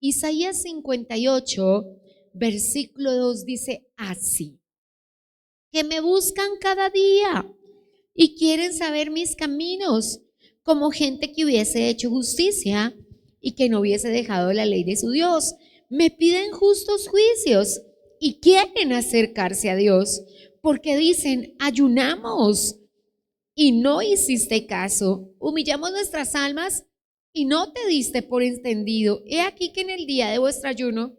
Isaías 58, versículo 2 dice así: que me buscan cada día y quieren saber mis caminos, como gente que hubiese hecho justicia y que no hubiese dejado la ley de su Dios. Me piden justos juicios y quieren acercarse a Dios, porque dicen: ayunamos y no hiciste caso, humillamos nuestras almas y no te diste por entendido. He aquí que en el día de vuestro ayuno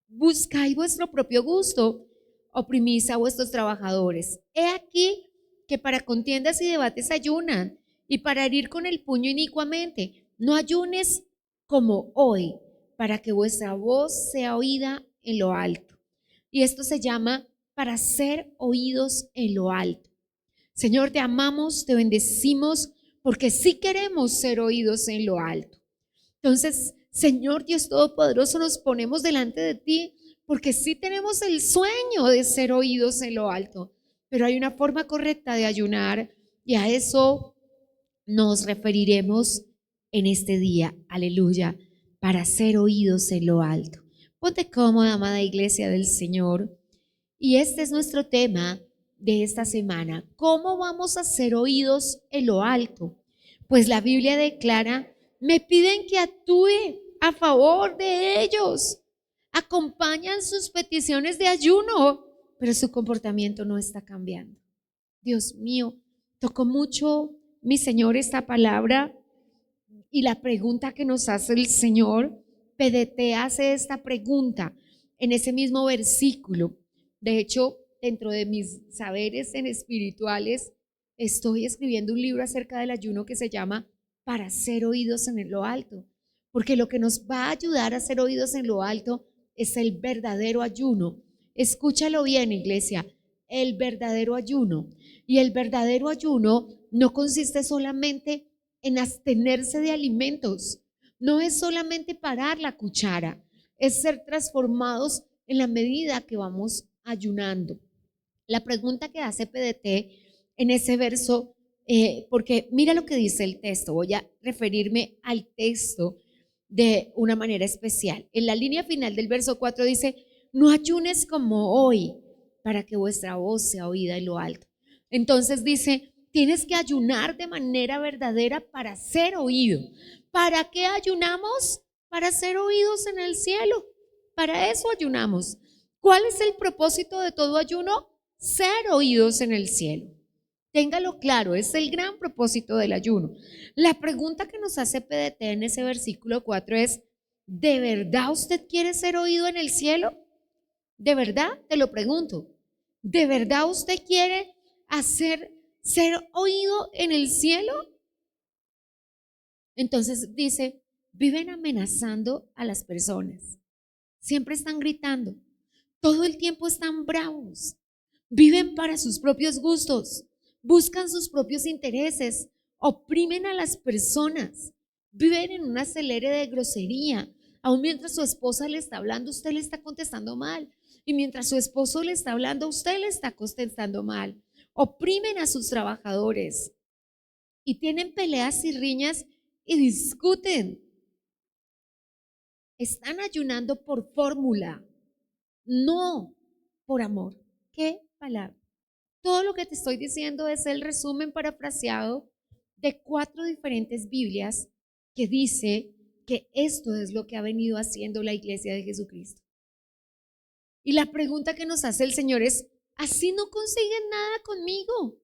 buscáis vuestro propio gusto, oprimís a vuestros trabajadores. He aquí que para contiendas y debates ayunan, y para herir con el puño inicuamente. No ayunes como hoy, para que vuestra voz sea oída en lo alto. Y esto se llama para ser oídos en lo alto. Señor, te amamos, te bendecimos, porque sí queremos ser oídos en lo alto. Entonces, Señor Dios Todopoderoso, nos ponemos delante de ti porque sí tenemos el sueño de ser oídos en lo alto, pero hay una forma correcta de ayunar y a eso nos referiremos en este día. Aleluya, para ser oídos en lo alto. Ponte cómoda, amada iglesia del Señor, y este es nuestro tema de esta semana. ¿Cómo vamos a ser oídos en lo alto? Pues la Biblia declara: me piden que actúe a favor de ellos. Acompañan sus peticiones de ayuno, pero su comportamiento no está cambiando. Dios mío, tocó mucho, mi Señor, esta palabra y la pregunta que nos hace el Señor. PDT hace esta pregunta en ese mismo versículo. De hecho, dentro de mis saberes en espirituales, estoy escribiendo un libro acerca del ayuno que se llama Para ser oídos en lo alto, porque lo que nos va a ayudar a ser oídos en lo alto es el verdadero ayuno. Escúchalo bien, iglesia, el verdadero ayuno. Y el verdadero ayuno no consiste solamente en abstenerse de alimentos, no es solamente parar la cuchara, es ser transformados en la medida que vamos ayunando. La pregunta que hace PDT en ese verso, porque mira lo que dice el texto, voy a referirme al texto de una manera especial. En la línea final del verso 4 dice: no ayunes como hoy, para que vuestra voz sea oída en lo alto. Entonces dice: tienes que ayunar de manera verdadera para ser oído. ¿Para qué ayunamos? Para ser oídos en el cielo. Para eso ayunamos. ¿Cuál es el propósito de todo ayuno? Ser oídos en el cielo. Téngalo claro, es el gran propósito del ayuno. La pregunta que nos hace PDT en ese versículo 4 es: ¿de verdad usted quiere ser oído en el cielo? ¿De verdad? Te lo pregunto. ¿De verdad usted quiere ser oído en el cielo? Entonces dice: viven amenazando a las personas. Siempre están gritando. Todo el tiempo están bravos. Viven para sus propios gustos. Buscan sus propios intereses. Oprimen a las personas. Viven en un acelere de grosería. Aun mientras su esposa le está hablando, usted le está contestando mal. Y mientras su esposo le está hablando, usted le está contestando mal. Oprimen a sus trabajadores. Y tienen peleas y riñas y discuten. Están ayunando por fórmula, no por amor. ¿Qué palabra? Todo lo que te estoy diciendo es el resumen parafraseado de 4 diferentes Biblias que dice que esto es lo que ha venido haciendo la iglesia de Jesucristo. Y la pregunta que nos hace el Señor es: así no consiguen nada conmigo.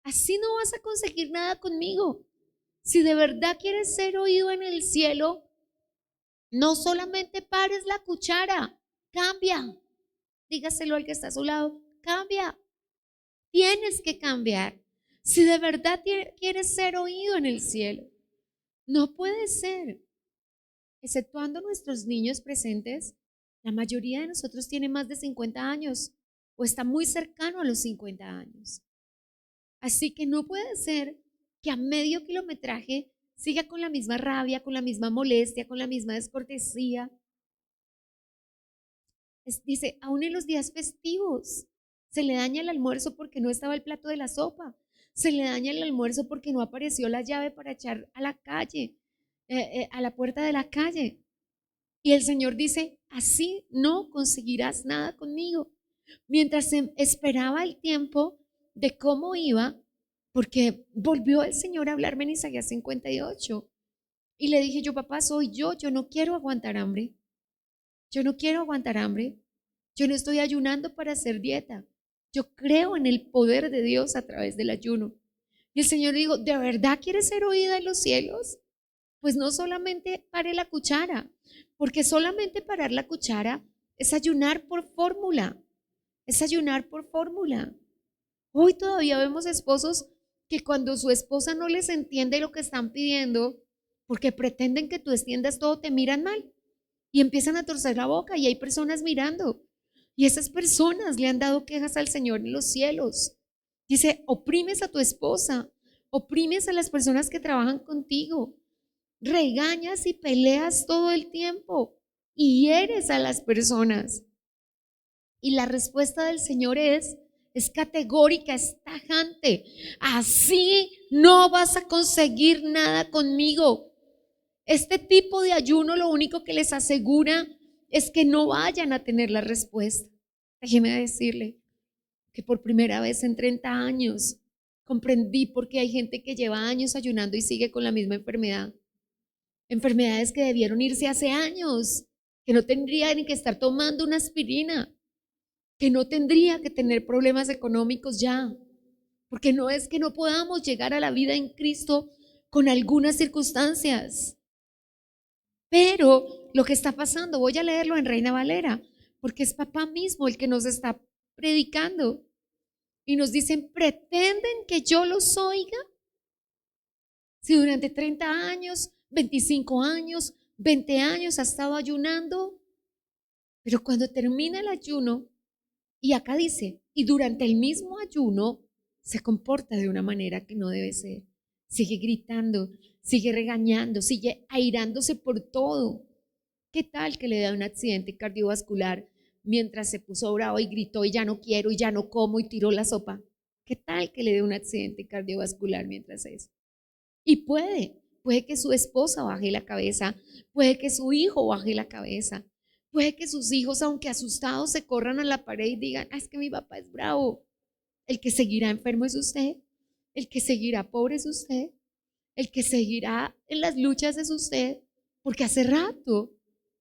Así no vas a conseguir nada conmigo. Si de verdad quieres ser oído en el cielo, no solamente pares la cuchara, cambia. Dígaselo al que está a su lado: cambia. Tienes que cambiar. Si de verdad quieres ser oído en el cielo, no puede ser. Exceptuando nuestros niños presentes, la mayoría de nosotros tiene más de 50 años o está muy cercano a los 50 años. Así que no puede ser que a medio kilometraje siga con la misma rabia, con la misma molestia, con la misma descortesía. Dice: aún en los días festivos se le daña el almuerzo porque no estaba el plato de la sopa, se le daña el almuerzo porque no apareció la llave para echar a la calle, a la puerta de la calle. Y el Señor dice, así no conseguirás nada conmigo. Mientras esperaba el tiempo de cómo iba, porque volvió el Señor a hablarme en Isaías 58. Y le dije yo, papá, soy yo no quiero aguantar hambre. Yo no quiero aguantar hambre. Yo no estoy ayunando para hacer dieta. Yo creo en el poder de Dios a través del ayuno. Y el Señor dijo, ¿de verdad quieres ser oída en los cielos? Pues no solamente pare la cuchara, porque solamente parar la cuchara es ayunar por fórmula, es ayunar por fórmula. Hoy todavía vemos esposos que cuando su esposa no les entiende lo que están pidiendo, porque pretenden que tú extiendas todo, te miran mal y empiezan a torcer la boca y hay personas mirando. Y esas personas le han dado quejas al Señor en los cielos. Dice, oprimes a tu esposa, oprimes a las personas que trabajan contigo, regañas y peleas todo el tiempo y hieres a las personas. Y la respuesta del Señor es categórica, es tajante. Así no vas a conseguir nada conmigo. Este tipo de ayuno lo único que les asegura es que no vayan a tener la respuesta. Déjeme decirle que por primera vez en 30 años comprendí por qué hay gente que lleva años ayunando y sigue con la misma enfermedad. Enfermedades que debieron irse hace años, que no tendría ni que estar tomando una aspirina, que no tendría que tener problemas económicos ya, porque no es que no podamos llegar a la vida en Cristo con algunas circunstancias. Pero lo que está pasando, voy a leerlo en Reina Valera, porque es papá mismo el que nos está predicando. Y nos dicen, ¿pretenden que yo los oiga? Si durante 30 años, 25 años, 20 años ha estado ayunando, pero cuando termina el ayuno, y acá dice, y durante el mismo ayuno se comporta de una manera que no debe ser. Sigue gritando, sigue regañando, sigue airándose por todo. ¿Qué tal que le da un accidente cardiovascular mientras se puso bravo y gritó y ya no quiero y ya no como y tiró la sopa? ¿Qué tal que le dé un accidente cardiovascular mientras eso? Y puede que su esposa baje la cabeza, puede que su hijo baje la cabeza, puede que sus hijos, aunque asustados, se corran a la pared y digan, es que mi papá es bravo. El que seguirá enfermo es usted, el que seguirá pobre es usted, el que seguirá en las luchas es usted, porque hace rato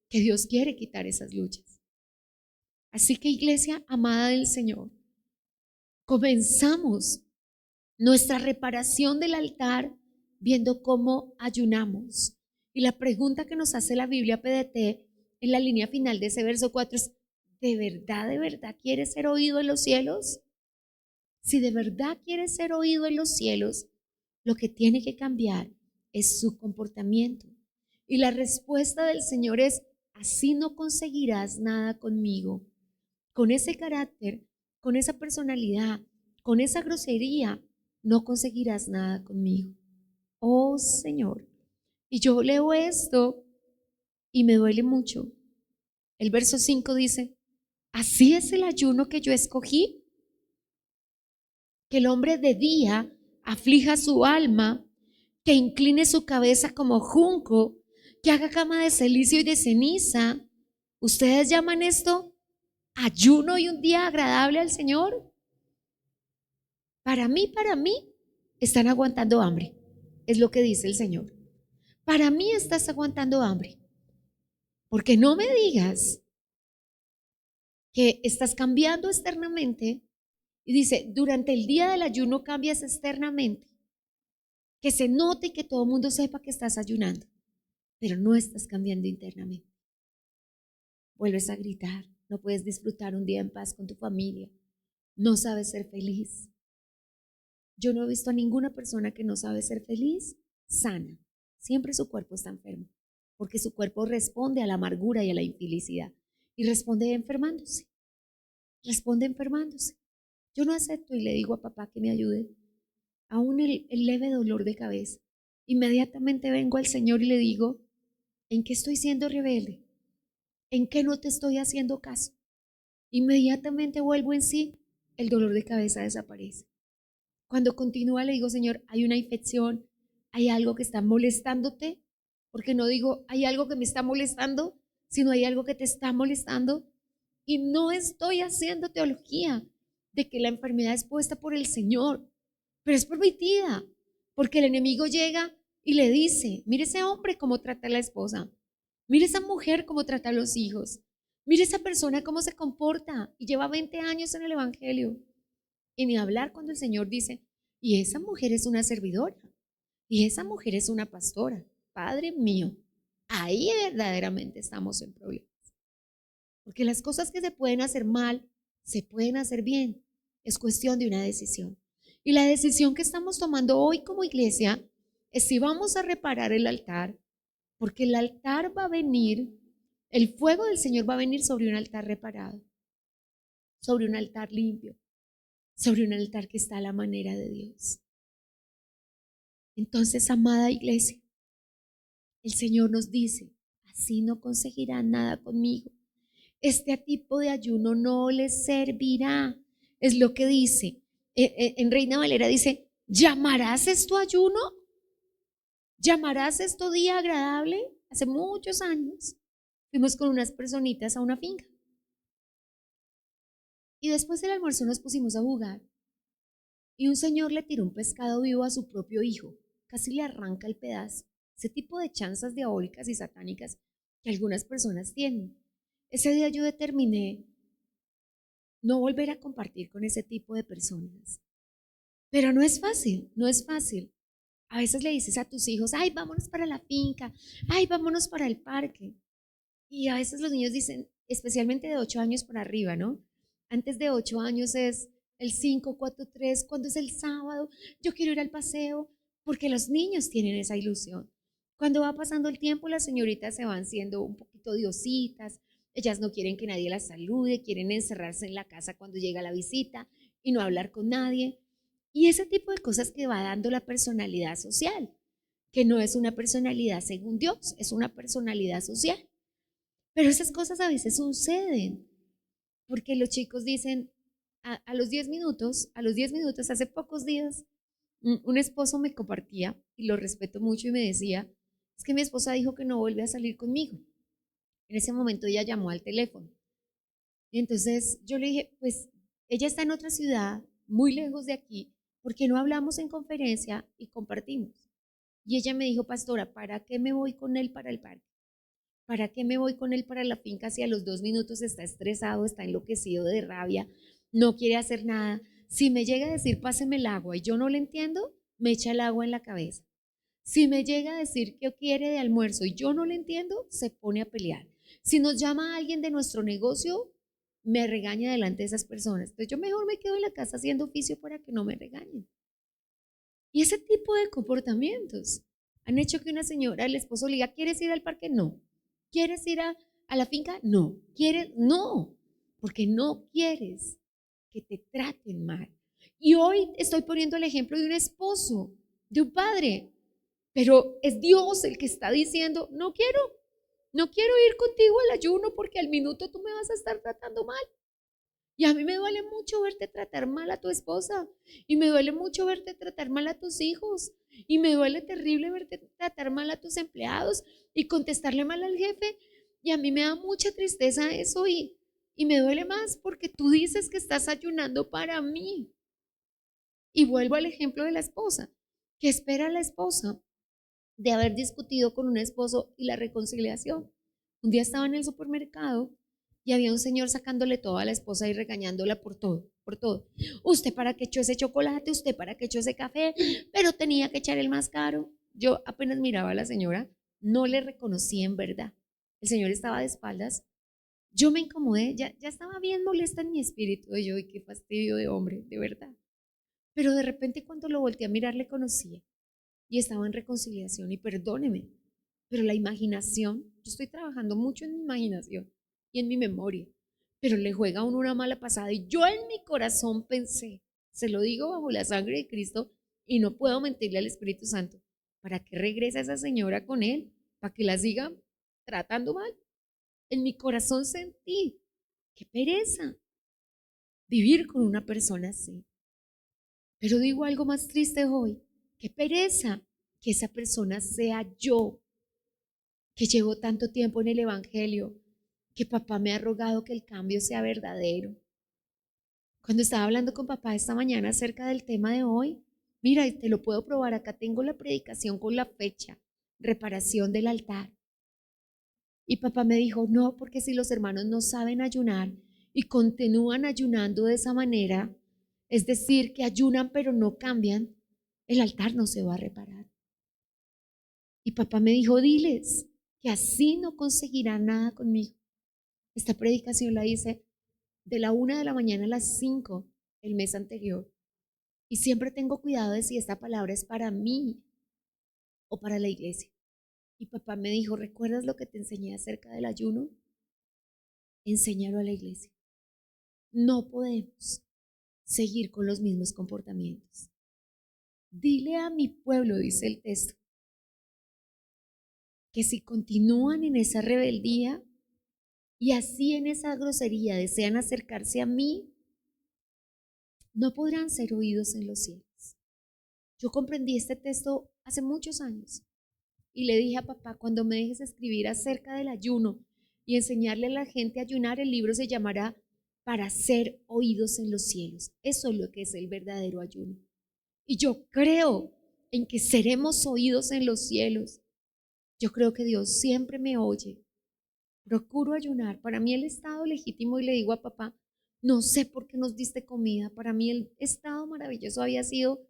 que Dios quiere quitar esas luchas. Así que, iglesia amada del Señor, comenzamos nuestra reparación del altar viendo cómo ayunamos. Y la pregunta que nos hace la Biblia PDT en la línea final de ese verso 4 es, de verdad quieres ser oído en los cielos? Si de verdad quieres ser oído en los cielos, lo que tiene que cambiar es su comportamiento. Y la respuesta del Señor es, así no conseguirás nada conmigo. Con ese carácter, con esa personalidad, con esa grosería, no conseguirás nada conmigo. Oh Señor. Y yo leo esto y me duele mucho. El verso 5 dice, así es el ayuno que yo escogí, que el hombre de día aflija su alma, que incline su cabeza como junco, que haga cama de cilicio y de ceniza. ¿Ustedes llaman esto ayuno y un día agradable al Señor? Para mí, están aguantando hambre, es lo que dice el Señor. Para mí estás aguantando hambre, porque no me digas que estás cambiando externamente. Y dice, durante el día del ayuno cambias externamente, que se note y que todo el mundo sepa que estás ayunando, pero no estás cambiando internamente. Vuelves a gritar, no puedes disfrutar un día en paz con tu familia, no sabes ser feliz. Yo no he visto a ninguna persona que no sabe ser feliz sana. Siempre su cuerpo está enfermo, porque su cuerpo responde a la amargura y a la infelicidad. Y responde enfermándose. Responde enfermándose. Yo no acepto y le digo a papá que me ayude. Aún el leve dolor de cabeza. Inmediatamente vengo al Señor y le digo, ¿en qué estoy siendo rebelde? ¿En qué no te estoy haciendo caso? Inmediatamente vuelvo en sí, el dolor de cabeza desaparece. Cuando continúa le digo, Señor, hay una infección, hay algo que está molestándote, porque no digo, hay algo que me está molestando, si no hay algo que te está molestando. Y no estoy haciendo teología de que la enfermedad es puesta por el Señor, pero es permitida, porque el enemigo llega y le dice, mire ese hombre cómo trata a la esposa, mire esa mujer cómo trata a los hijos, mire esa persona cómo se comporta y lleva 20 años en el evangelio. Y ni hablar cuando el Señor dice, y esa mujer es una servidora, y esa mujer es una pastora. Padre mío, ahí verdaderamente estamos en problemas. Porque las cosas que se pueden hacer mal, se pueden hacer bien. Es cuestión de una decisión. Y la decisión que estamos tomando hoy como iglesia es si vamos a reparar el altar, porque el altar va a venir, el fuego del Señor va a venir sobre un altar reparado, sobre un altar limpio, sobre un altar que está a la manera de Dios. Entonces, amada iglesia, el Señor nos dice, así no conseguirán nada conmigo. Este tipo de ayuno no les servirá. Es lo que dice. En Reina Valera dice, ¿llamarás esto ayuno? ¿Llamarás esto día agradable? Hace muchos años fuimos con unas personitas a una finca. Y después del almuerzo nos pusimos a jugar. Y un señor le tiró un pescado vivo a su propio hijo. Casi le arranca el pedazo. Ese tipo de chanzas diabólicas y satánicas que algunas personas tienen. Ese día yo determiné no volver a compartir con ese tipo de personas. Pero no es fácil, no es fácil. A veces le dices a tus hijos, ay, vámonos para la finca, ay, vámonos para el parque. Y a veces los niños dicen, especialmente de 8 años para arriba, ¿no? Antes de 8 años es el 5, 4, 3, cuando es el sábado, yo quiero ir al paseo, porque los niños tienen esa ilusión. Cuando va pasando el tiempo, las señoritas se van siendo un poquito diositas, ellas no quieren que nadie las salude, quieren encerrarse en la casa cuando llega la visita y no hablar con nadie. Y ese tipo de cosas que va dando la personalidad social, que no es una personalidad según Dios, es una personalidad social. Pero esas cosas a veces suceden, porque los chicos dicen, a los 10 minutos, hace pocos días, un esposo me compartía, y lo respeto mucho, y me decía, es que mi esposa dijo que no vuelve a salir conmigo. En ese momento ella llamó al teléfono. Y entonces yo le dije, pues ella está en otra ciudad, muy lejos de aquí, ¿por qué no hablamos en conferencia y compartimos? Y ella me dijo, pastora, ¿para qué me voy con él para el parque? ¿Para qué me voy con él para la finca si a los 2 minutos está estresado, está enloquecido de rabia, no quiere hacer nada? Si me llega a decir, páseme el agua y yo no le entiendo, me echa el agua en la cabeza. Si me llega a decir que quiere de almuerzo y yo no le entiendo, se pone a pelear. Si nos llama a alguien de nuestro negocio, me regaña delante de esas personas. Entonces yo mejor me quedo en la casa haciendo oficio para que no me regañen. Y ese tipo de comportamientos han hecho que una señora, el esposo le diga, ¿quieres ir al parque? No. ¿Quieres ir a la finca? No. ¿Quieres? No. Porque no quieres que te traten mal. Y hoy estoy poniendo el ejemplo de un esposo, de un padre, pero es Dios el que está diciendo, no quiero ir contigo al ayuno porque al minuto tú me vas a estar tratando mal. Y a mí me duele mucho verte tratar mal a tu esposa. Y me duele mucho verte tratar mal a tus hijos. Y me duele terrible verte tratar mal a tus empleados y contestarle mal al jefe. Y a mí me da mucha tristeza eso y me duele más porque tú dices que estás ayunando para mí. Y vuelvo al ejemplo de la esposa. ¿Qué espera la esposa de haber discutido con un esposo y la reconciliación? Un día estaba en el supermercado y había un señor sacándole todo a la esposa y regañándola por todo, por todo. Usted para qué echó ese chocolate, usted para qué echó ese café, pero tenía que echar el más caro. Yo apenas miraba a la señora, no le reconocí en verdad. El señor estaba de espaldas. Yo me incomodé, ya estaba bien molesta en mi espíritu. Y yo, qué fastidio de hombre, de verdad. Pero de repente cuando lo volteé a mirar le conocía y estaba en reconciliación y perdóneme, pero la imaginación, yo estoy trabajando mucho en mi imaginación y en mi memoria, pero le juega a uno una mala pasada y yo en mi corazón pensé, se lo digo bajo la sangre de Cristo y no puedo mentirle al Espíritu Santo, ¿para qué regresa esa señora con él? ¿Para que la siga tratando mal? En mi corazón sentí, qué pereza vivir con una persona así. Pero digo algo más triste hoy, qué pereza que esa persona sea yo, que llevo tanto tiempo en el Evangelio, que papá me ha rogado que el cambio sea verdadero. Cuando estaba hablando con papá esta mañana acerca del tema de hoy, mira, y te lo puedo probar, acá tengo la predicación con la fecha, reparación del altar. Y papá me dijo, no, porque si los hermanos no saben ayunar y continúan ayunando de esa manera, es decir, que ayunan pero no cambian, el altar no se va a reparar. Y papá me dijo, diles que así no conseguirán nada conmigo. Esta predicación la hice de la 1 de la mañana a las 5 el mes anterior. Y siempre tengo cuidado de si esta palabra es para mí o para la iglesia. Y papá me dijo, ¿recuerdas lo que te enseñé acerca del ayuno? Enséñalo a la iglesia. No podemos seguir con los mismos comportamientos. Dile a mi pueblo, dice el texto, que si continúan en esa rebeldía y así en esa grosería desean acercarse a mí, no podrán ser oídos en los cielos. Yo comprendí este texto hace muchos años y le dije a papá, cuando me dejes escribir acerca del ayuno y enseñarle a la gente a ayunar, el libro se llamará Para ser oídos en los cielos. Eso es lo que es el verdadero ayuno. Y yo creo en que seremos oídos en los cielos. Yo creo que Dios siempre me oye. Procuro ayunar. Para mí el estado legítimo, y le digo a papá, no sé por qué nos diste comida. Para mí el estado maravilloso había sido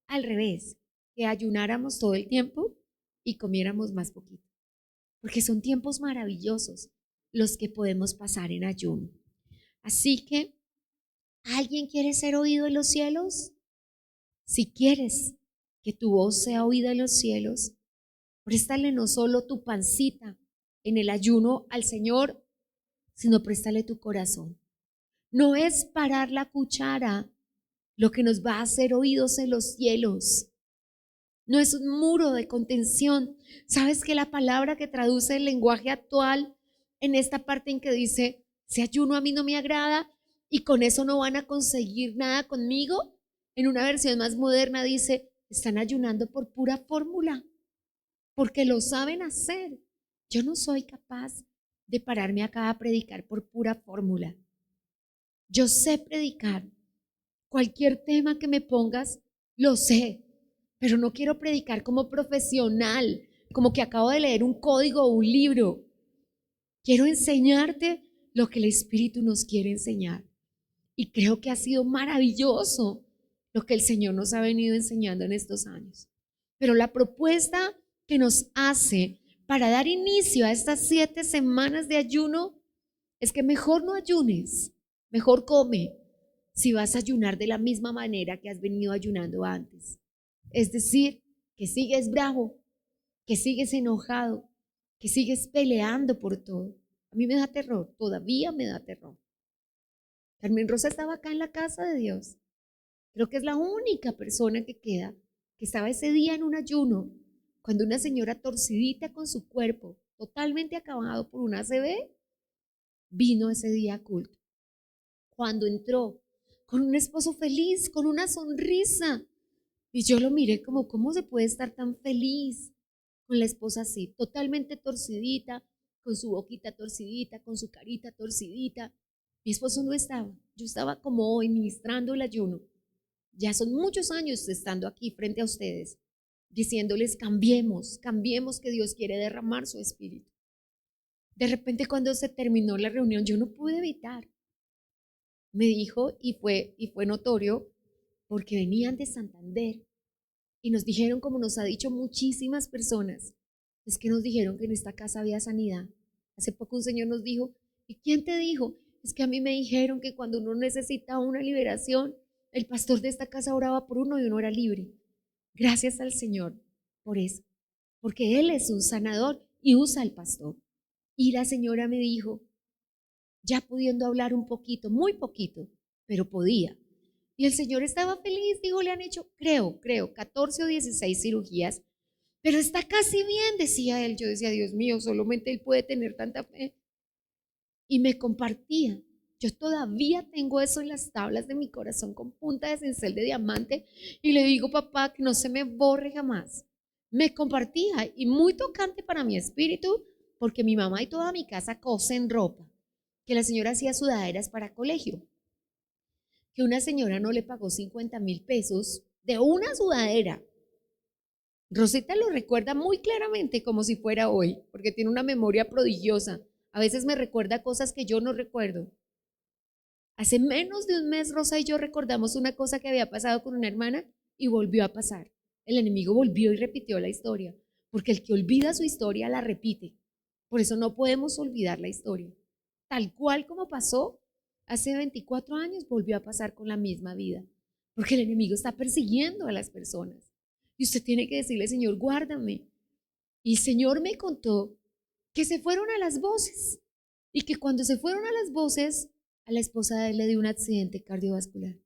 al revés, que ayunáramos todo el tiempo y comiéramos más poquito. Porque son tiempos maravillosos los que podemos pasar en ayuno. Así que, ¿alguien quiere ser oído en los cielos? Si quieres que tu voz sea oída en los cielos, préstale no solo tu pancita en el ayuno al Señor, sino préstale tu corazón. No es parar la cuchara lo que nos va a hacer oídos en los cielos. No es un muro de contención. ¿Sabes que la palabra que traduce el lenguaje actual en esta parte en que dice, si ayuno a mí no me agrada y con eso no van a conseguir nada conmigo? En una versión más moderna dice, están ayunando por pura fórmula, porque lo saben hacer. Yo no soy capaz de pararme acá a predicar por pura fórmula. Yo sé predicar. Cualquier tema que me pongas, lo sé, pero no quiero predicar como profesional, como que acabo de leer un código o un libro. Quiero enseñarte lo que el Espíritu nos quiere enseñar. Y creo que ha sido maravilloso lo que el Señor nos ha venido enseñando en estos años. Pero la propuesta que nos hace para dar inicio a estas 7 semanas de ayuno es que mejor no ayunes, mejor come, si vas a ayunar de la misma manera que has venido ayunando antes. Es decir, que sigues bravo, que sigues enojado, que sigues peleando por todo. A mí me da terror, todavía me da terror. Carmen Rosa estaba acá en la casa de Dios. Creo que es la única persona que queda que estaba ese día en un ayuno, cuando una señora torcidita con su cuerpo, totalmente acabado por una ACV, vino ese día a culto. Cuando entró con un esposo feliz, con una sonrisa, y yo lo miré como, ¿cómo se puede estar tan feliz con la esposa así? Totalmente torcidita, con su boquita torcidita, con su carita torcidita. Mi esposo no estaba, yo estaba como hoy ministrando el ayuno. Ya son muchos años estando aquí frente a ustedes, diciéndoles cambiemos, cambiemos, que Dios quiere derramar su espíritu. De repente cuando se terminó la reunión, yo no pude evitar. Me dijo, y fue notorio, porque venían de Santander y nos dijeron, como nos ha dicho muchísimas personas, es que nos dijeron que en esta casa había sanidad. Hace poco un señor nos dijo, ¿y quién te dijo? Es que a mí me dijeron que cuando uno necesitaba una liberación, el pastor de esta casa oraba por uno y uno era libre. Gracias al Señor por eso, porque Él es un sanador y usa al pastor. Y la señora me dijo, ya pudiendo hablar un poquito, muy poquito, pero podía. Y el Señor estaba feliz, dijo, le han hecho, creo, 14 o 16 cirugías, pero está casi bien, decía él. Yo decía, Dios mío, solamente él puede tener tanta fe. Y me compartía. Yo todavía tengo eso en las tablas de mi corazón con punta de cincel de diamante y le digo, papá, que no se me borre jamás. Me compartía y muy tocante para mi espíritu, porque mi mamá y toda mi casa cosen ropa, que la señora hacía sudaderas para colegio, que una señora no le pagó 50.000 pesos de una sudadera. Rosita lo recuerda muy claramente como si fuera hoy, porque tiene una memoria prodigiosa. A veces me recuerda cosas que yo no recuerdo. Hace menos de un mes Rosa y yo recordamos una cosa que había pasado con una hermana y volvió a pasar. El enemigo volvió y repitió la historia, porque el que olvida su historia la repite. Por eso no podemos olvidar la historia. Tal cual como pasó hace 24 años, volvió a pasar con la misma vida, porque el enemigo está persiguiendo a las personas. Y usted tiene que decirle, Señor, guárdame. Y el Señor me contó que se fueron a las voces y que cuando se fueron a las voces, a la esposa de él le dio un accidente cardiovascular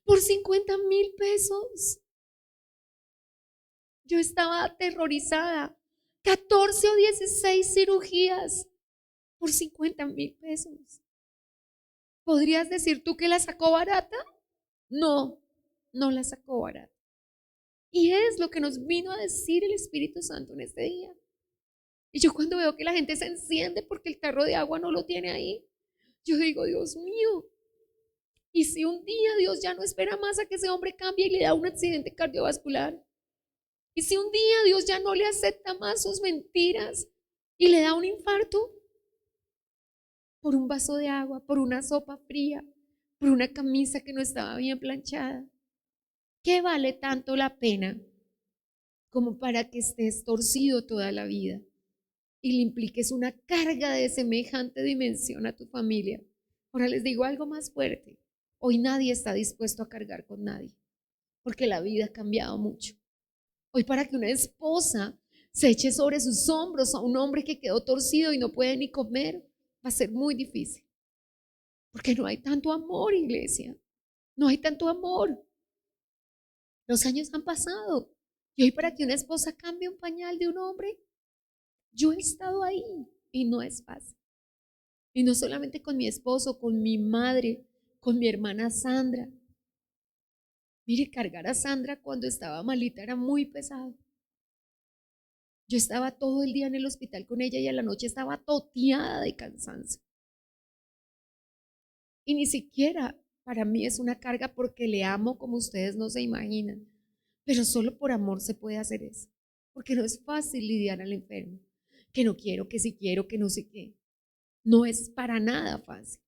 por 50.000 pesos. Yo estaba aterrorizada. 14 o 16 cirugías por 50.000 pesos. ¿Podrías decir tú que la sacó barata? No, no la sacó barata. Y es lo que nos vino a decir el Espíritu Santo en este día. Y yo cuando veo que la gente se enciende porque el tarro de agua no lo tiene ahí, yo digo, Dios mío, y si un día Dios ya no espera más a que ese hombre cambie y le da un accidente cardiovascular, y si un día Dios ya no le acepta más sus mentiras y le da un infarto por un vaso de agua, por una sopa fría, por una camisa que no estaba bien planchada, ¿qué vale tanto la pena como para que estés torcido toda la vida y le impliques una carga de semejante dimensión a tu familia? Ahora les digo algo más fuerte. Hoy nadie está dispuesto a cargar con nadie, porque la vida ha cambiado mucho. Hoy para que una esposa se eche sobre sus hombros a un hombre que quedó torcido y no puede ni comer, va a ser muy difícil. Porque no hay tanto amor, iglesia. No hay tanto amor. Los años han pasado. Y hoy para que una esposa cambie un pañal de un hombre, yo he estado ahí y no es fácil. Y no solamente con mi esposo, con mi madre, con mi hermana Sandra. Mire, cargar a Sandra cuando estaba malita era muy pesado. Yo estaba todo el día en el hospital con ella y a la noche estaba toteada de cansancio. Y ni siquiera para mí es una carga porque le amo como ustedes no se imaginan. Pero solo por amor se puede hacer eso. Porque no es fácil lidiar al enfermo. Que no quiero, que sí quiero, que no sé qué. No es para nada fácil.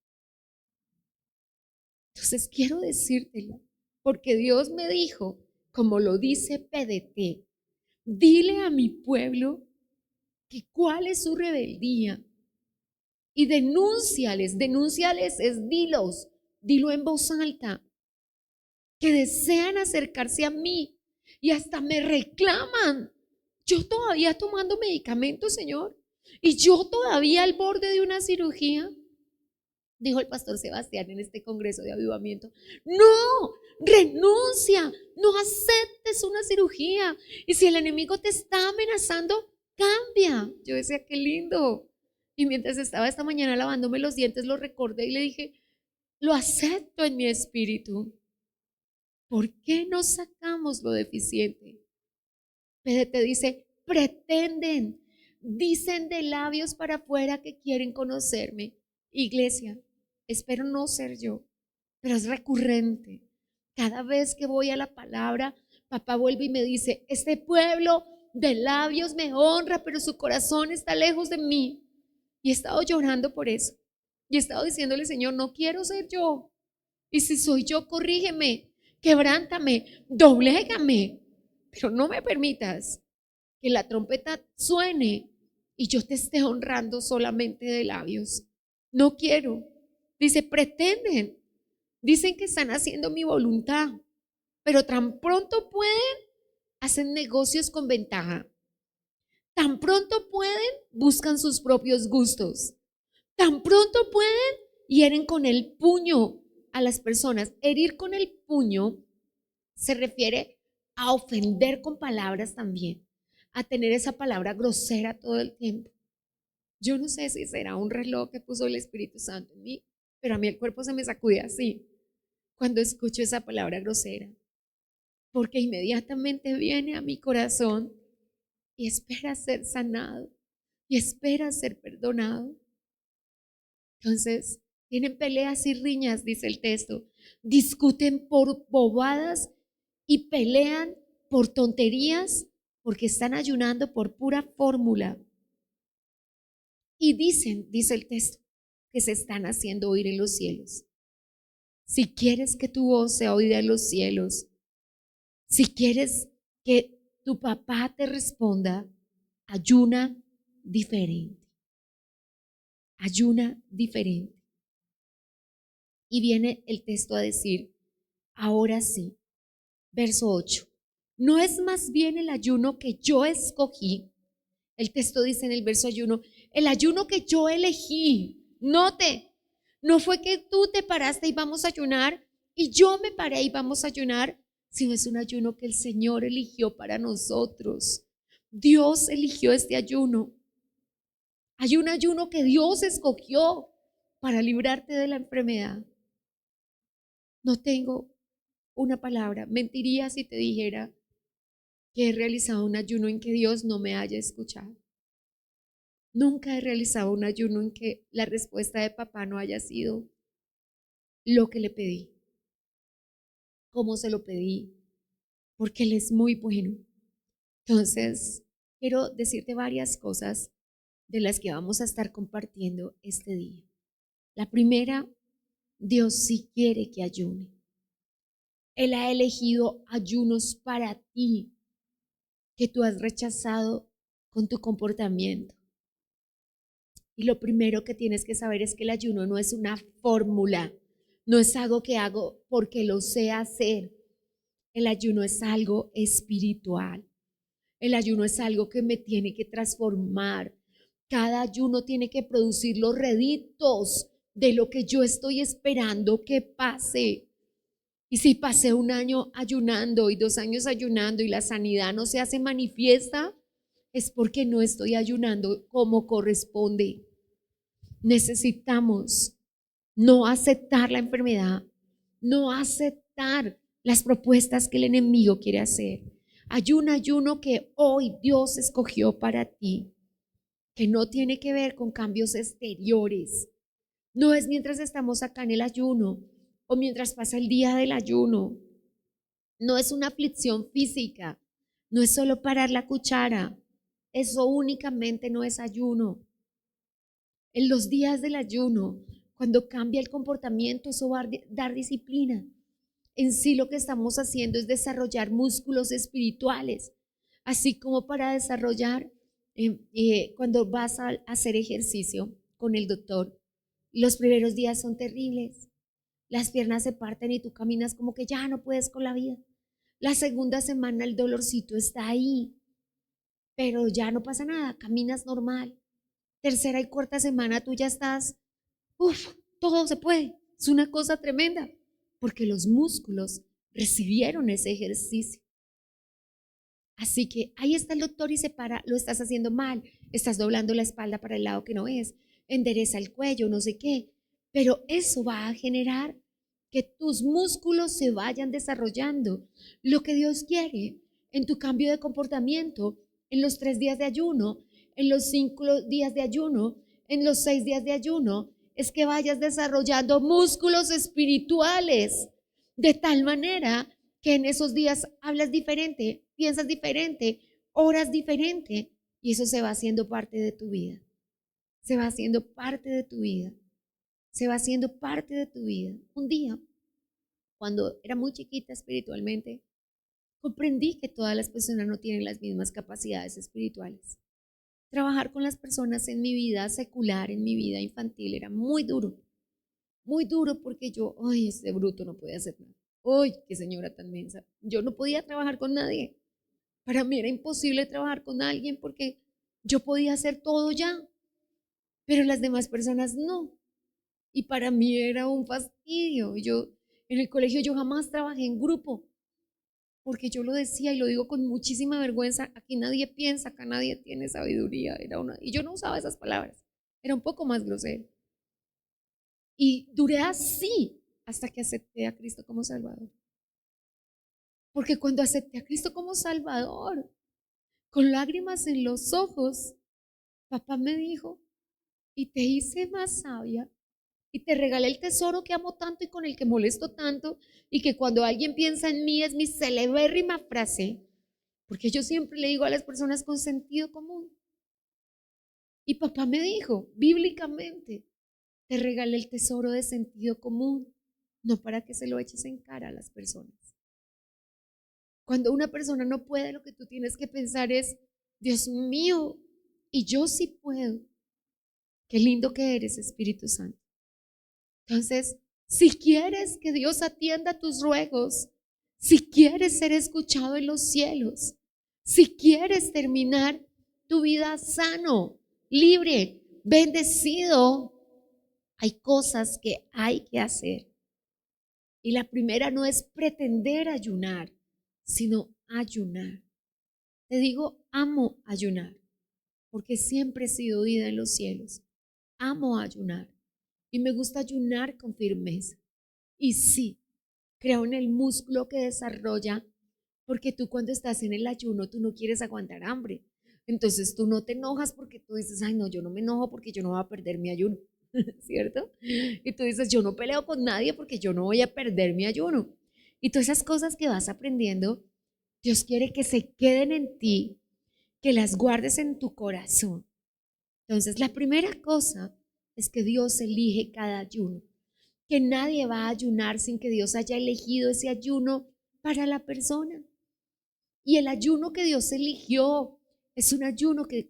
Entonces quiero decírtelo. Porque Dios me dijo, como lo dice PDT, dile a mi pueblo que cuál es su rebeldía y denúnciales es dilo en voz alta, que desean acercarse a mí y hasta me reclaman. Yo todavía tomando medicamentos, Señor, y yo todavía al borde de una cirugía. Dijo el pastor Sebastián en este congreso de avivamiento, no, renuncia, no aceptes una cirugía. Y si el enemigo te está amenazando, cambia. Yo decía, qué lindo. Y mientras estaba esta mañana lavándome los dientes, lo recordé y le dije, lo acepto en mi espíritu. ¿Por qué no sacamos lo deficiente? PDT dice, pretenden, dicen de labios para afuera que quieren conocerme. Iglesia, espero no ser yo, pero es recurrente. Cada vez que voy a la palabra, papá vuelve y me dice, este pueblo de labios me honra, pero su corazón está lejos de mí. Y he estado llorando por eso. Y he estado diciéndole, Señor, no quiero ser yo. Y si soy yo, corrígeme, quebrántame, doblégame, pero no me permitas que la trompeta suene y yo te esté honrando solamente de labios. No quiero. Dice, pretenden, dicen que están haciendo mi voluntad, pero tan pronto pueden, hacen negocios con ventaja. Tan pronto pueden, buscan sus propios gustos. Tan pronto pueden, hieren con el puño a las personas. Herir con el puño se refiere a ofender con palabras también, a tener esa palabra grosera todo el tiempo. Yo no sé si será un reloj que puso el Espíritu Santo en mí, pero a mí el cuerpo se me sacude así cuando escucho esa palabra grosera, porque inmediatamente viene a mi corazón y espera ser sanado y espera ser perdonado. Entonces, tienen peleas y riñas, dice el texto. Discuten por bobadas y pelean por tonterías porque están ayunando por pura fórmula. Y dicen, dice el texto, que se están haciendo oír en los cielos. Si quieres que tu voz sea oída en los cielos, si quieres que tu papá te responda, ayuna diferente. Ayuna diferente. Y viene el texto a decir, ahora sí, verso 8, ¿no es más bien el ayuno que yo escogí? El texto dice en el verso ayuno, el ayuno que yo elegí. Note, no fue que tú te paraste y vamos a ayunar y yo me paré y vamos a ayunar, sino es un ayuno que el Señor eligió para nosotros. Dios eligió este ayuno. Hay un ayuno que Dios escogió para librarte de la enfermedad. No tengo una palabra. Mentiría si te dijera que he realizado un ayuno en que Dios no me haya escuchado. Nunca he realizado un ayuno en que la respuesta de papá no haya sido lo que le pedí, cómo se lo pedí, porque Él es muy bueno. Entonces, quiero decirte varias cosas de las que vamos a estar compartiendo este día. La primera, Dios sí quiere que ayune. Él ha elegido ayunos para ti que tú has rechazado con tu comportamiento. Y lo primero que tienes que saber es que el ayuno no es una fórmula, no es algo que hago porque lo sé hacer. El ayuno es algo espiritual. El ayuno es algo que me tiene que transformar. Cada ayuno tiene que producir los réditos de lo que yo estoy esperando que pase. Y si pasé un año ayunando y 2 años ayunando y la sanidad no se hace manifiesta, es porque no estoy ayunando como corresponde. Necesitamos no aceptar la enfermedad, no aceptar las propuestas que el enemigo quiere hacer. Hay un ayuno que hoy Dios escogió para ti, que no tiene que ver con cambios exteriores. No es mientras estamos acá en el ayuno o mientras pasa el día del ayuno. No es una aflicción física, no es solo parar la cuchara. Eso únicamente no es ayuno. En los días del ayuno, cuando cambia el comportamiento, eso va a dar disciplina. En sí lo que estamos haciendo es desarrollar músculos espirituales, así como para desarrollar cuando vas a hacer ejercicio con el doctor. Los primeros días son terribles, las piernas se parten y tú caminas como que ya no puedes con la vida. La segunda semana el dolorcito está ahí, pero ya no pasa nada, caminas normal. Tercera y cuarta semana tú ya estás, todo se puede. Es una cosa tremenda, porque los músculos recibieron ese ejercicio. Así que ahí está el doctor y se para, lo estás haciendo mal, estás doblando la espalda para el lado que no es, endereza el cuello, no sé qué, pero eso va a generar que tus músculos se vayan desarrollando. Lo que Dios quiere en tu cambio de comportamiento, en los 3 días de ayuno, en los 5 días de ayuno, en los 6 días de ayuno, es que vayas desarrollando músculos espirituales de tal manera que en esos días hablas diferente, piensas diferente, oras diferente y eso se va haciendo parte de tu vida. Se va haciendo parte de tu vida. Se va haciendo parte de tu vida. Un día, cuando era muy chiquita espiritualmente, comprendí que todas las personas no tienen las mismas capacidades espirituales. Trabajar con las personas en mi vida secular, en mi vida infantil, era muy duro porque yo, ay, este bruto no puede hacer nada. Ay, qué señora tan mensa. Yo no podía trabajar con nadie. Para mí era imposible trabajar con alguien porque yo podía hacer todo ya, pero las demás personas no. Y para mí era un fastidio. Yo en el colegio yo jamás trabajé en grupo porque yo lo decía y lo digo con muchísima vergüenza. Aquí nadie piensa, acá nadie tiene sabiduría. Y yo no usaba esas palabras. Era un poco más grosero. Y duré así hasta que acepté a Cristo como Salvador. Porque cuando acepté a Cristo como Salvador, con lágrimas en los ojos, Papá me dijo, y te hice más sabia, y te regalé el tesoro que amo tanto y con el que molesto tanto, y que cuando alguien piensa en mí es mi celebérrima frase, porque yo siempre le digo a las personas con sentido común. Y papá me dijo, bíblicamente, te regalé el tesoro de sentido común, no para que se lo eches en cara a las personas. Cuando una persona no puede, lo que tú tienes que pensar es, Dios mío, y yo sí puedo. Qué lindo que eres, Espíritu Santo. Entonces, si quieres que Dios atienda tus ruegos, si quieres ser escuchado en los cielos, si quieres terminar tu vida sano, libre, bendecido, hay cosas que hay que hacer. Y la primera no es pretender ayunar, sino ayunar. Te digo, amo ayunar, porque siempre he sido oída en los cielos. Amo ayunar y me gusta ayunar con firmeza. Y sí, creo en el músculo que desarrolla, porque tú cuando estás en el ayuno, tú no quieres aguantar hambre. Entonces tú no te enojas porque tú dices, ay no, yo no me enojo porque yo no voy a perder mi ayuno, ¿cierto? Y tú dices, yo no peleo con nadie porque yo no voy a perder mi ayuno. Y todas esas cosas que vas aprendiendo, Dios quiere que se queden en ti, que las guardes en tu corazón. Entonces, la primera cosa es que Dios elige cada ayuno, que nadie va a ayunar sin que Dios haya elegido ese ayuno para la persona. Y el ayuno que Dios eligió es un ayuno que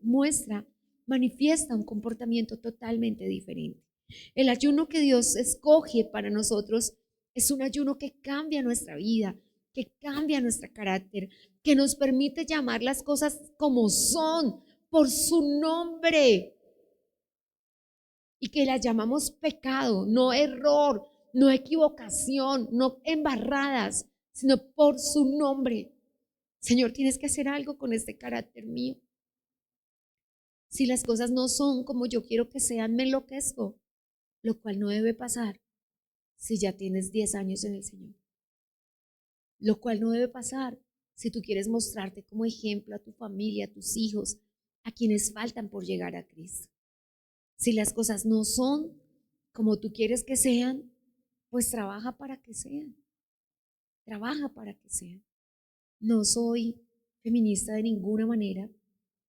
manifiesta un comportamiento totalmente diferente. El ayuno que Dios escoge para nosotros es un ayuno que cambia nuestra vida, que cambia nuestro carácter, que nos permite llamar las cosas como son, por su nombre, y que las llamamos pecado, no error, no equivocación, no embarradas, sino por su nombre. Señor, tienes que hacer algo con este carácter mío. Si las cosas no son como yo quiero que sean, me enloquezco, lo cual no debe pasar si ya tienes 10 años en el Señor. Lo cual no debe pasar si tú quieres mostrarte como ejemplo a tu familia, a tus hijos, a quienes faltan por llegar a Cristo. Si las cosas no son como tú quieres que sean, pues trabaja para que sean. Trabaja para que sean. No soy feminista de ninguna manera.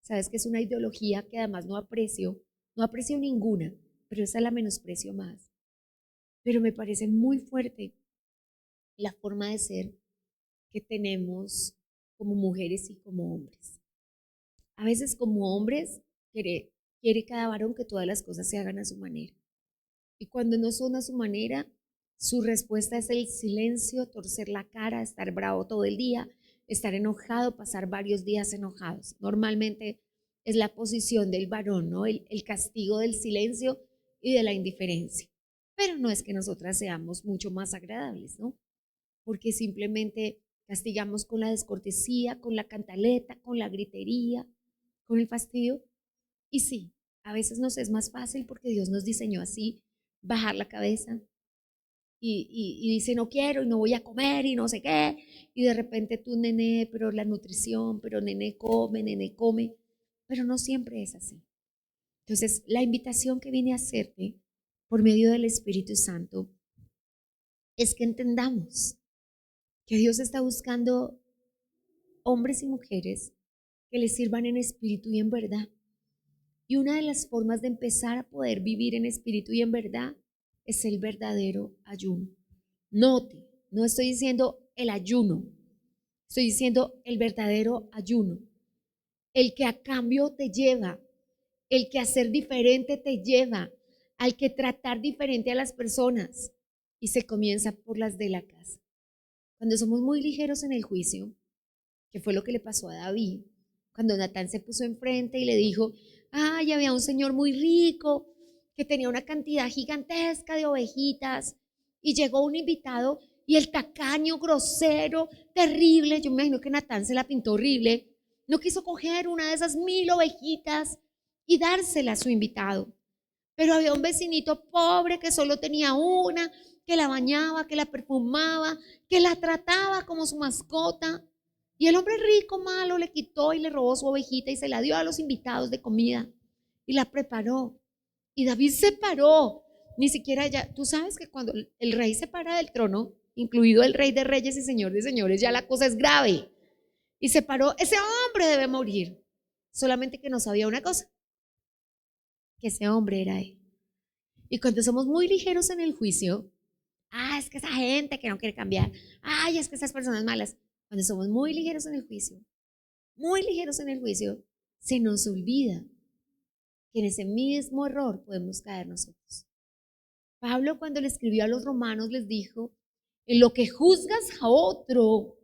Sabes que es una ideología que además no aprecio ninguna, pero esa la menosprecio más. Pero me parece muy fuerte la forma de ser que tenemos como mujeres y como hombres. A veces como hombres quiere cada varón que todas las cosas se hagan a su manera. Y cuando no son a su manera, su respuesta es el silencio, torcer la cara, estar bravo todo el día, estar enojado, pasar varios días enojados. Normalmente es la posición del varón, ¿no? El castigo del silencio y de la indiferencia. Pero no es que nosotras seamos mucho más agradables, ¿no? Porque simplemente castigamos con la descortesía, con la cantaleta, con la gritería, con el fastidio. Y sí, a veces nos es más fácil porque Dios nos diseñó así, bajar la cabeza y dice no quiero y no voy a comer y no sé qué. Y de repente tú, nene, pero la nutrición, pero nene come, pero no siempre es así. Entonces, la invitación que vine a hacerte por medio del Espíritu Santo es que entendamos que Dios está buscando hombres y mujeres que le sirvan en espíritu y en verdad. Y una de las formas de empezar a poder vivir en espíritu y en verdad es el verdadero ayuno. Note, no estoy diciendo el ayuno, estoy diciendo el verdadero ayuno. El que a cambio te lleva, el que a ser diferente te lleva, al que tratar diferente a las personas. Y se comienza por las de la casa. Cuando somos muy ligeros en el juicio, que fue lo que le pasó a David, cuando Natán se puso enfrente y le dijo, ay, había un señor muy rico que tenía una cantidad gigantesca de ovejitas y llegó un invitado y el tacaño, grosero, terrible, yo me imagino que Natán se la pintó horrible, no quiso coger una de esas 1000 ovejitas y dársela a su invitado. Pero había un vecinito pobre que solo tenía una, que la bañaba, que la perfumaba, que la trataba como su mascota. Y el hombre rico, malo, le quitó y le robó su ovejita y se la dio a los invitados de comida. y la preparó. Y David se paró, ni siquiera ya, tú sabes que cuando el rey se para del trono, incluido el rey de reyes y señor de señores, ya la cosa es grave. Y se paró, ese hombre debe morir. Solamente que no sabía una cosa, que ese hombre era él. Y cuando somos muy ligeros en el juicio, es que esa gente que no quiere cambiar, es que esas personas malas, cuando somos muy ligeros en el juicio, se nos olvida que en ese mismo error podemos caer nosotros. Pablo, cuando le escribió a los romanos, les dijo: en lo que juzgas a otro,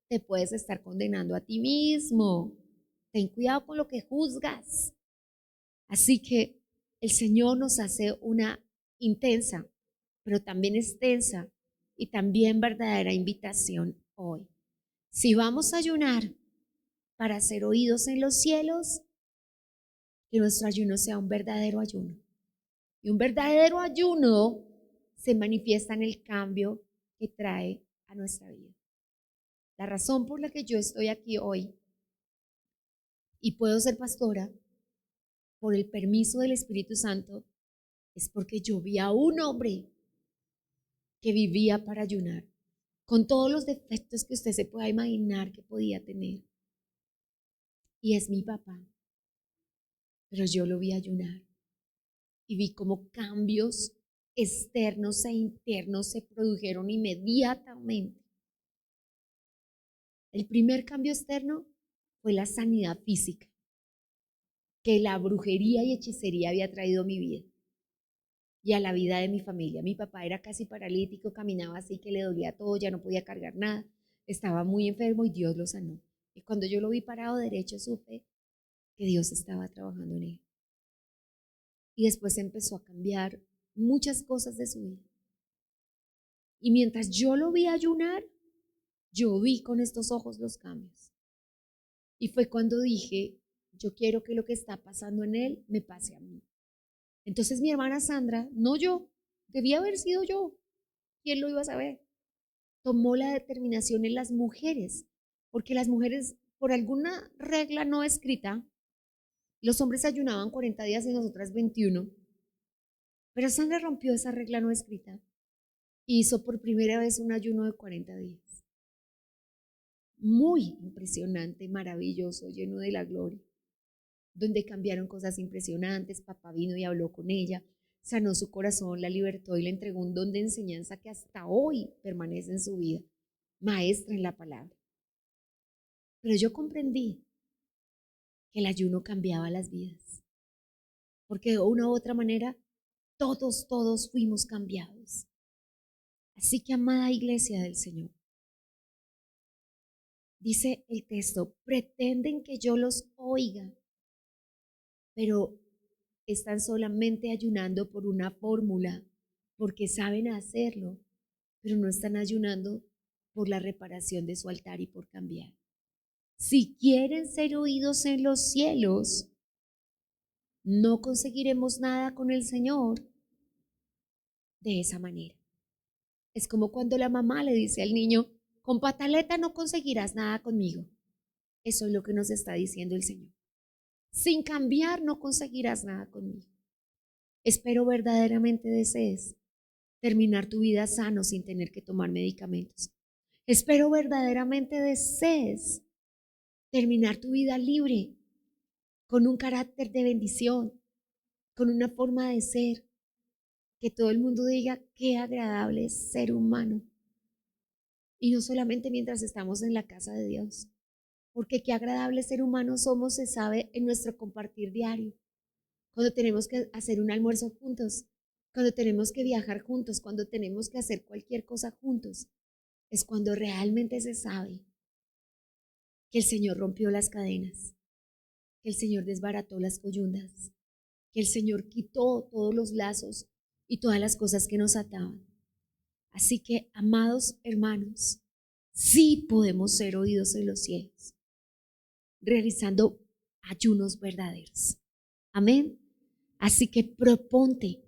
te puedes estar condenando a ti mismo. Ten cuidado con lo que juzgas. Así que el Señor nos hace una intensa, pero también extensa y también verdadera invitación hoy. Si vamos a ayunar para ser oídos en los cielos, que nuestro ayuno sea un verdadero ayuno. Y un verdadero ayuno se manifiesta en el cambio que trae a nuestra vida. La razón por la que yo estoy aquí hoy y puedo ser pastora por el permiso del Espíritu Santo es porque yo vi a un hombre que vivía para ayunar, con todos los defectos que usted se pueda imaginar que podía tener. Y es mi papá. Pero yo lo vi ayunar y vi cómo cambios externos e internos se produjeron inmediatamente. El primer cambio externo fue la sanidad física que la brujería y hechicería había traído a mi vida y a la vida de mi familia. Mi papá era casi paralítico, caminaba así que le dolía todo, ya no podía cargar nada, estaba muy enfermo y Dios lo sanó. Y cuando yo lo vi parado derecho, supe que Dios estaba trabajando en él. Y después empezó a cambiar muchas cosas de su vida. Y mientras yo lo vi ayunar, yo vi con estos ojos los cambios. Y fue cuando dije: yo quiero que lo que está pasando en él me pase a mí. Entonces mi hermana Sandra, no yo, debía haber sido yo, ¿quién lo iba a saber? Tomó la determinación en las mujeres, porque las mujeres, por alguna regla no escrita, los hombres ayunaban 40 días y nosotras 21. Pero Sandra rompió esa regla no escrita y hizo por primera vez un ayuno de 40 días. Muy impresionante, maravilloso, lleno de la gloria, donde cambiaron cosas impresionantes. Papá vino y habló con ella, sanó su corazón, la libertó y le entregó un don de enseñanza que hasta hoy permanece en su vida, maestra en la palabra. Pero yo comprendí que el ayuno cambiaba las vidas, porque de una u otra manera todos fuimos cambiados. Así que, amada iglesia del Señor, dice el texto: pretenden que yo los oiga, pero están solamente ayunando por una fórmula, porque saben hacerlo, pero no están ayunando por la reparación de su altar y por cambiar. Si quieren ser oídos en los cielos, no conseguiremos nada con el Señor de esa manera. Es como cuando la mamá le dice al niño: con pataleta no conseguirás nada conmigo. Eso es lo que nos está diciendo el Señor. Sin cambiar no conseguirás nada conmigo. Espero verdaderamente desees terminar tu vida sano sin tener que tomar medicamentos. Espero verdaderamente desees terminar tu vida libre, con un carácter de bendición, con una forma de ser, que todo el mundo diga: qué agradable es ser humano. Y no solamente mientras estamos en la casa de Dios, porque qué agradable ser humano somos se sabe en nuestro compartir diario, cuando tenemos que hacer un almuerzo juntos, cuando tenemos que viajar juntos, cuando tenemos que hacer cualquier cosa juntos, es cuando realmente se sabe que el Señor rompió las cadenas, que el Señor desbarató las coyundas, que el Señor quitó todos los lazos y todas las cosas que nos ataban. Así que, amados hermanos, sí podemos ser oídos en los cielos, realizando ayunos verdaderos. Amén. Así que proponte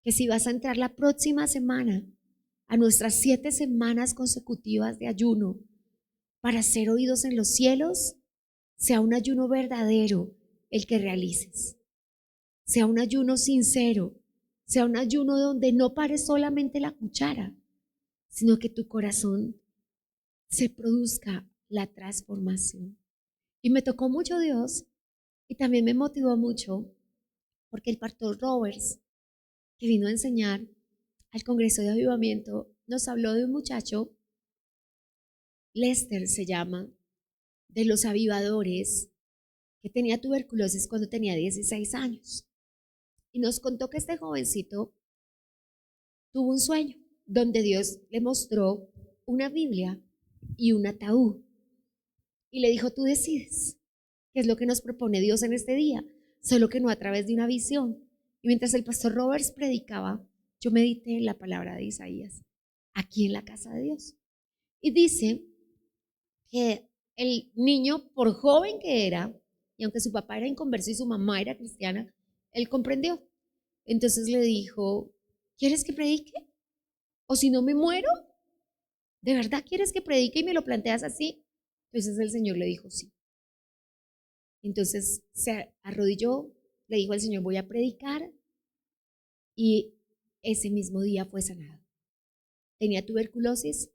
que si vas a entrar la próxima semana a nuestras 7 semanas consecutivas de ayuno para ser oídos en los cielos, sea un ayuno verdadero el que realices. sea un ayuno sincero, sea un ayuno donde no pare solamente la cuchara, sino que tu corazón se produzca la transformación. Y me tocó mucho Dios y también me motivó mucho porque el pastor Roberts, que vino a enseñar al Congreso de Avivamiento, nos habló de un muchacho, Lester se llama, de los avivadores, que tenía tuberculosis cuando tenía 16 años. Y nos contó que este jovencito tuvo un sueño donde Dios le mostró una Biblia y un ataúd. Y le dijo, tú decides qué es lo que nos propone Dios en este día, solo que no a través de una visión. Y mientras el pastor Roberts predicaba, yo medité en la palabra de Isaías, aquí en la casa de Dios. Y dice que el niño, por joven que era, y aunque su papá era inconverso y su mamá era cristiana, él comprendió. Entonces le dijo, ¿quieres que predique? ¿O si no me muero? ¿De verdad quieres que predique y me lo planteas así? Entonces el Señor le dijo, sí. Entonces se arrodilló, le dijo al Señor, voy a predicar, y ese mismo día fue sanado. Tenía tuberculosis,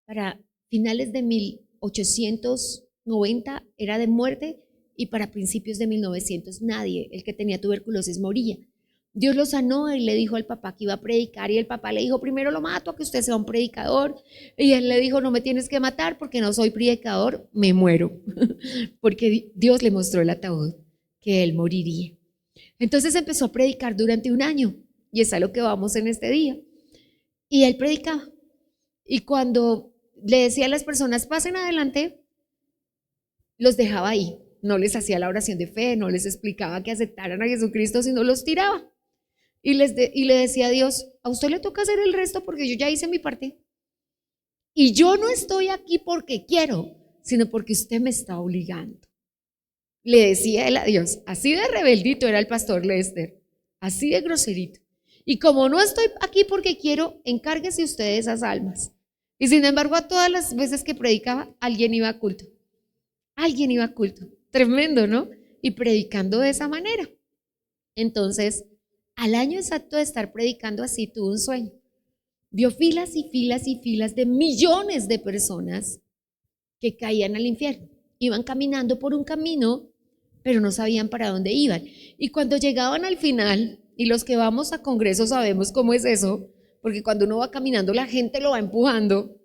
para finales de 1890 era de muerte, y para principios de 1900 nadie, el que tenía tuberculosis, moría. Dios lo sanó y le dijo al papá que iba a predicar, y el papá le dijo, primero lo mato a que usted sea un predicador, y él le dijo, no me tienes que matar porque no soy predicador, me muero, porque Dios le mostró el ataúd, que él moriría. Entonces empezó a predicar durante un año, y es a lo que vamos en este día, y él predicaba, y cuando le decía a las personas, pasen adelante, los dejaba ahí, no les hacía la oración de fe, no les explicaba que aceptaran a Jesucristo, sino los tiraba. Y le decía a Dios, a usted le toca hacer el resto porque yo ya hice mi parte. Y yo no estoy aquí porque quiero, sino porque usted me está obligando. Le decía él a Dios, así de rebeldito era el pastor Lester, así de groserito. Y como no estoy aquí porque quiero, encárguese usted de esas almas. Y sin embargo, a todas las veces que predicaba, alguien iba a culto. Alguien iba a culto. Tremendo, ¿no? Y predicando de esa manera. Entonces, al año exacto de estar predicando así, tuvo un sueño. Vio filas y filas y filas de millones de personas que caían al infierno. Iban caminando por un camino, pero no sabían para dónde iban. Y cuando llegaban al final, y los que vamos a congresos sabemos cómo es eso, porque cuando uno va caminando la gente lo va empujando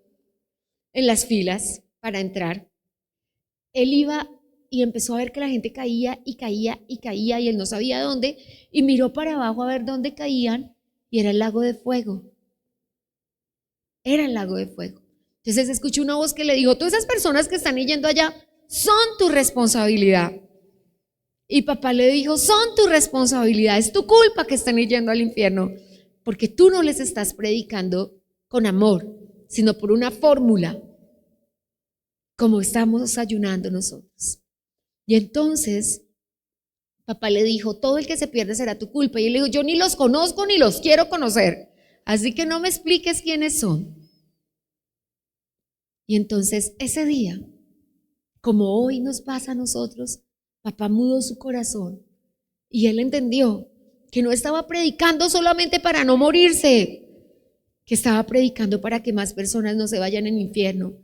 en las filas para entrar. Él iba y empezó a ver que la gente caía y caía y caía, y él no sabía dónde, y miró para abajo a ver dónde caían, y era el lago de fuego. Era el lago de fuego. Entonces escuchó una voz que le dijo, todas esas personas que están yendo allá son tu responsabilidad. Y papá le dijo, son tu responsabilidad, es tu culpa que están yendo al infierno, porque tú no les estás predicando con amor, sino por una fórmula, como estamos ayunando nosotros. Y entonces papá le dijo, todo el que se pierde será tu culpa. Y él le dijo, yo ni los conozco ni los quiero conocer, así que no me expliques quiénes son. Y entonces ese día, como hoy nos pasa a nosotros, papá mudó su corazón y él entendió que no estaba predicando solamente para no morirse, que estaba predicando para que más personas no se vayan al infierno.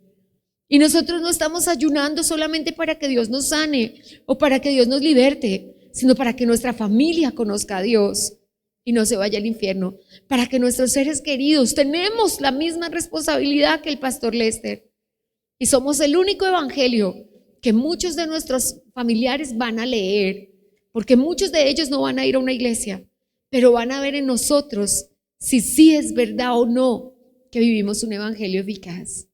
Y nosotros no estamos ayunando solamente para que Dios nos sane o para que Dios nos liberte, sino para que nuestra familia conozca a Dios y no se vaya al infierno, para que nuestros seres queridos, tenemos la misma responsabilidad que el pastor Lester. Y somos el único evangelio que muchos de nuestros familiares van a leer, porque muchos de ellos no van a ir a una iglesia, pero van a ver en nosotros si sí es verdad o no que vivimos un evangelio eficaz.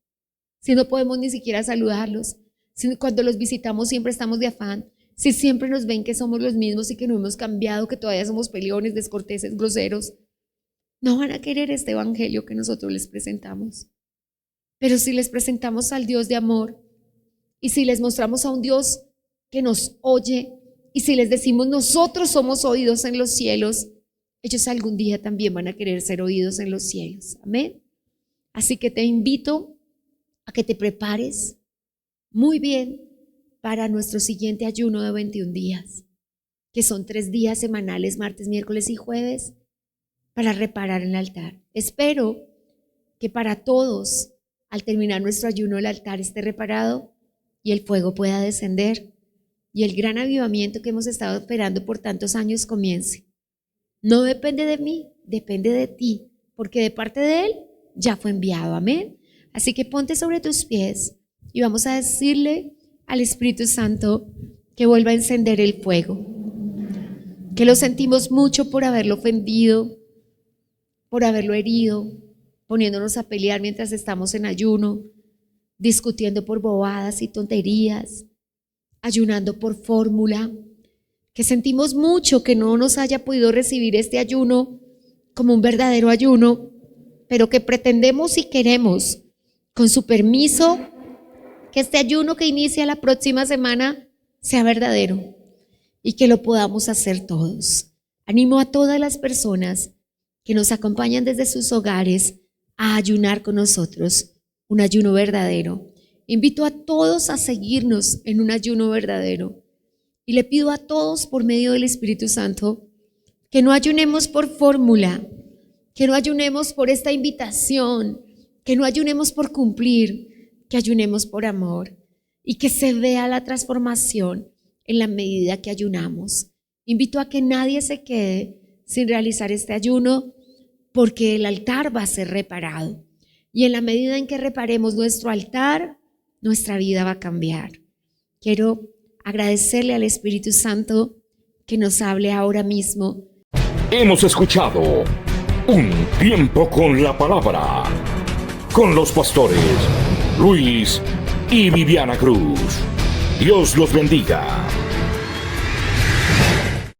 Si no podemos ni siquiera saludarlos, si cuando los visitamos siempre estamos de afán, si siempre nos ven que somos los mismos y que no hemos cambiado, que todavía somos peleones, descorteses, groseros, no van a querer este evangelio que nosotros les presentamos. Pero si les presentamos al Dios de amor, y si les mostramos a un Dios que nos oye, y si les decimos nosotros somos oídos en los cielos, ellos algún día también van a querer ser oídos en los cielos. Amén. Así que te invito a que te prepares muy bien para nuestro siguiente ayuno de 21 días. que son 3 días semanales, martes, miércoles y jueves, para reparar el altar. Espero que para todos, al terminar nuestro ayuno, el altar esté reparado y el fuego pueda descender y el gran avivamiento que hemos estado esperando por tantos años comience. No depende de mí, depende de ti, porque de parte de Él ya fue enviado. Amén. Así que ponte sobre tus pies y vamos a decirle al Espíritu Santo que vuelva a encender el fuego, que lo sentimos mucho por haberlo ofendido, por haberlo herido, poniéndonos a pelear mientras estamos en ayuno, discutiendo por bobadas y tonterías, ayunando por fórmula, que sentimos mucho que no nos haya podido recibir este ayuno como un verdadero ayuno, pero que pretendemos y queremos, con su permiso, que este ayuno que inicia la próxima semana sea verdadero y que lo podamos hacer todos. Animo a todas las personas que nos acompañan desde sus hogares a ayunar con nosotros, un ayuno verdadero. Invito a todos a seguirnos en un ayuno verdadero y le pido a todos por medio del Espíritu Santo que no ayunemos por fórmula, que no ayunemos por esta invitación, que no ayunemos por cumplir, que ayunemos por amor y que se vea la transformación en la medida que ayunamos. Invito a que nadie se quede sin realizar este ayuno porque el altar va a ser reparado y en la medida en que reparemos nuestro altar, nuestra vida va a cambiar. Quiero agradecerle al Espíritu Santo que nos hable ahora mismo. Hemos escuchado Un Tiempo con la Palabra con los pastores Luis y Viviana Cruz. Dios los bendiga.